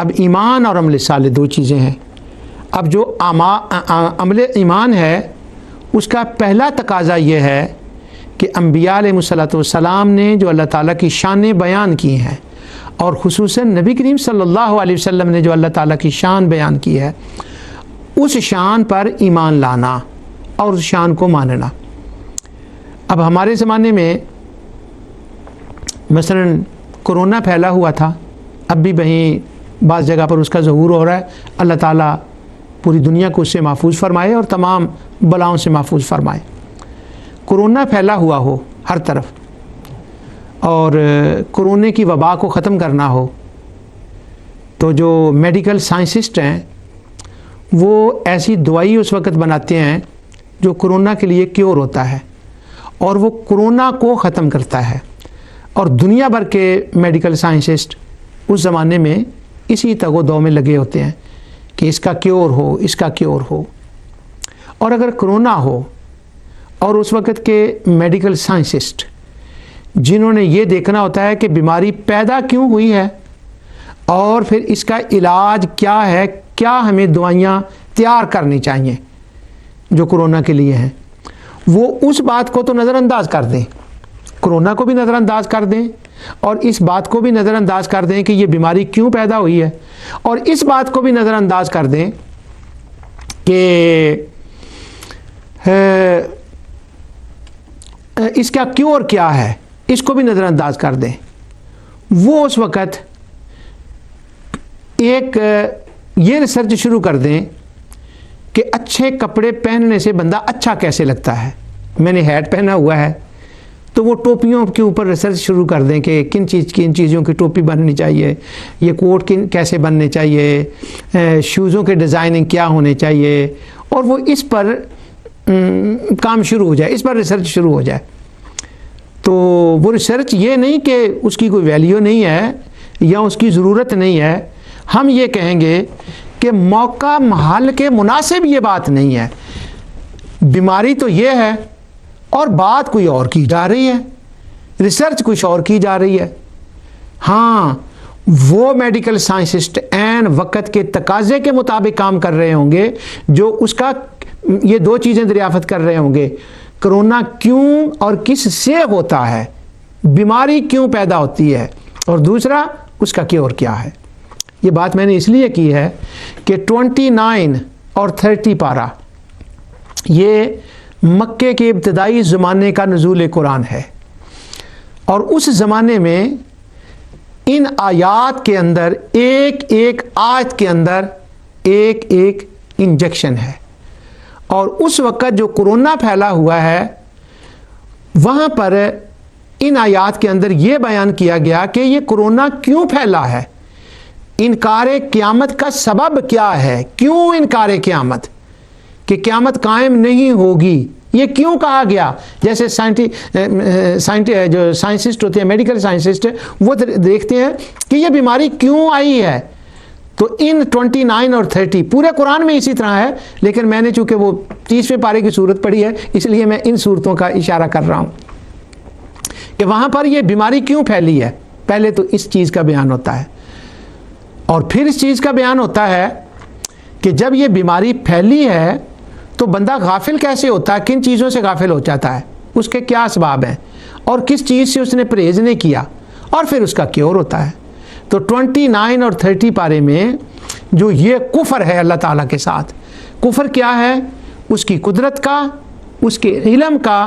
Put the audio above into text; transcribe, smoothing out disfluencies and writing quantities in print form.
اب ایمان اور عمل صالح دو چیزیں ہیں. اب جو عمل ایمان ہے اس کا پہلا تقاضا یہ ہے کہ انبیاء علیہ السلام نے جو اللہ تعالیٰ کی شانیں بیان کی ہیں اور خصوصاً نبی کریم صلی اللہ علیہ وسلم نے جو اللہ تعالیٰ کی شان بیان کی ہے اس شان پر ایمان لانا اور اس شان کو ماننا. اب ہمارے زمانے میں مثلا کرونا پھیلا ہوا تھا، اب بھی وہیں بعض جگہ پر اس کا ظہور ہو رہا ہے. اللہ تعالیٰ پوری دنیا کو اس سے محفوظ فرمائے اور تمام بلاؤں سے محفوظ فرمائے. کرونا پھیلا ہوا ہو ہر طرف اور کرونے کی وبا کو ختم کرنا ہو تو جو میڈیکل سائنسسٹ ہیں وہ ایسی دوائی اس وقت بناتے ہیں جو کرونا کے لیے کیور ہوتا ہے اور وہ کرونا کو ختم کرتا ہے. اور دنیا بھر کے میڈیکل سائنسسٹ اس زمانے میں اسی تگ و دو میں لگے ہوتے ہیں کہ اس کا کیور ہو، اس کا کیور ہو. اور اگر کرونا ہو اور اس وقت کے میڈیکل سائنسسٹ جنہوں نے یہ دیکھنا ہوتا ہے کہ بیماری پیدا کیوں ہوئی ہے اور پھر اس کا علاج کیا ہے، کیا ہمیں دوائیاں تیار کرنی چاہیے جو کرونا کے لیے ہیں، وہ اس بات کو تو نظر انداز کر دیں، کرونا کو بھی نظر انداز کر دیں اور اس بات کو بھی نظر انداز کر دیں کہ یہ بیماری کیوں پیدا ہوئی ہے، اور اس بات کو بھی نظر انداز کر دیں کہ اس کا کیور کیا ہے، اس کو بھی نظر انداز کر دیں. وہ اس وقت ایک یہ ریسرچ شروع کر دیں کہ اچھے کپڑے پہننے سے بندہ اچھا کیسے لگتا ہے. میں نے ہیٹ پہنا ہوا ہے تو وہ ٹوپیوں کے اوپر ریسرچ شروع کر دیں کہ کن چیزوں کی ٹوپی بننی چاہیے، یہ کوٹ کیسے بننے چاہیے، شوزوں کے ڈیزائننگ کیا ہونے چاہیے، اور وہ اس پر کام شروع ہو جائے، اس پر ریسرچ شروع ہو جائے. تو وہ ریسرچ یہ نہیں کہ اس کی کوئی ویلیو نہیں ہے یا اس کی ضرورت نہیں ہے، ہم یہ کہیں گے کہ موقع محل کے مناسب یہ بات نہیں ہے. بیماری تو یہ ہے اور بات کوئی اور کی جا رہی ہے، ریسرچ کچھ اور کی جا رہی ہے. ہاں وہ میڈیکل سائنسسٹ عین وقت کے تقاضے کے مطابق کام کر رہے ہوں گے جو اس کا یہ دو چیزیں دریافت کر رہے ہوں گے، کرونا کیوں اور کس سے ہوتا ہے، بیماری کیوں پیدا ہوتی ہے، اور دوسرا اس کا کیور کیا ہے. یہ بات میں نے اس لیے کی ہے کہ 29 اور 30 پارہ یہ مکے کے ابتدائی زمانے کا نزول قرآن ہے، اور اس زمانے میں ان آیات کے اندر ایک ایک آیت کے اندر ایک ایک انجیکشن ہے. اور اس وقت جو کرونا پھیلا ہوا ہے وہاں پر ان آیات کے اندر یہ بیان کیا گیا کہ یہ کرونا کیوں پھیلا ہے، انکار قیامت کا سبب کیا ہے، کیوں انکار قیامت، کہ قیامت قائم نہیں ہوگی، یہ کیوں کہا گیا. جیسے جو سائنسسٹ ہوتے ہیں، میڈیکل سائنسسٹ، وہ دیکھتے ہیں کہ یہ بیماری کیوں آئی ہے. تو ان 29 اور 30 پورے قرآن میں اسی طرح ہے، لیکن میں نے چونکہ وہ 30ویں پارے کی صورت پڑھی ہے اس لیے میں ان صورتوں کا اشارہ کر رہا ہوں کہ وہاں پر یہ بیماری کیوں پھیلی ہے. پہلے تو اس چیز کا بیان ہوتا ہے اور پھر اس چیز کا بیان ہوتا ہے کہ جب یہ بیماری پھیلی ہے تو بندہ غافل کیسے ہوتا ہے، کن چیزوں سے غافل ہو جاتا ہے، اس کے کیا اسباب ہیں اور کس چیز سے اس نے پرہیز نہیں کیا، اور پھر اس کا کیور ہوتا ہے. تو 29 اور 30 پارے میں جو یہ کفر ہے اللہ تعالیٰ کے ساتھ، کفر کیا ہے، اس کی قدرت کا، اس کے علم کا